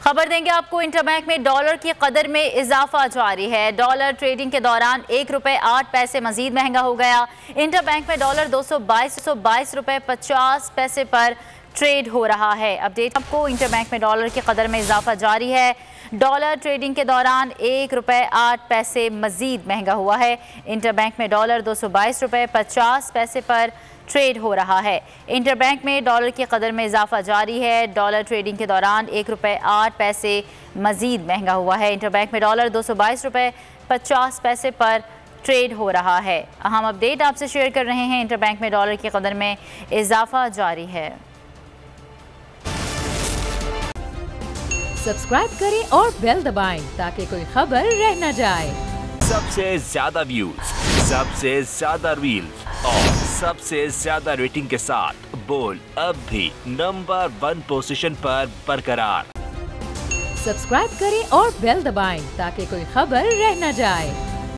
खबर देंगे आपको, इंटरबैंक में डॉलर की कदर में इजाफा जारी है। डॉलर ट्रेडिंग के दौरान ₹1.08 मजीद महंगा हो गया। इंटरबैंक में डॉलर 222 रुपए 50 पैसे पर ट्रेड हो रहा है। अपडेट आपको, इंटरबैंक में डॉलर की कदर में इजाफा जारी है। डॉलर ट्रेडिंग के दौरान ₹1.08 मजीद महंगा हुआ है। इंटरबैंक में डॉलर 222 रुपए 50 पैसे पर ट्रेड हो रहा है। इंटरबैंक में डॉलर की कदर में इजाफा जारी है। डॉलर ट्रेडिंग के दौरान ₹1.08 मजीद महंगा हुआ है। इंटरबैंक में डॉलर 222 रुपए 50 पैसे पर ट्रेड हो रहा है। अहम अपडेट आपसे शेयर कर रहे हैं। इंटरबैंक में डॉलर की कदर में इजाफा जारी है। सब्सक्राइब करें और बेल दबाएं ताकि कोई खबर रह न जाए। सबसे ज्यादा व्यूज, सबसे ज्यादा रील्स और सबसे ज्यादा रेटिंग के साथ बोल अब भी नंबर 1 पोजीशन पर बरकरार। सब्सक्राइब करें और बेल दबाएं ताकि कोई खबर रह न जाए।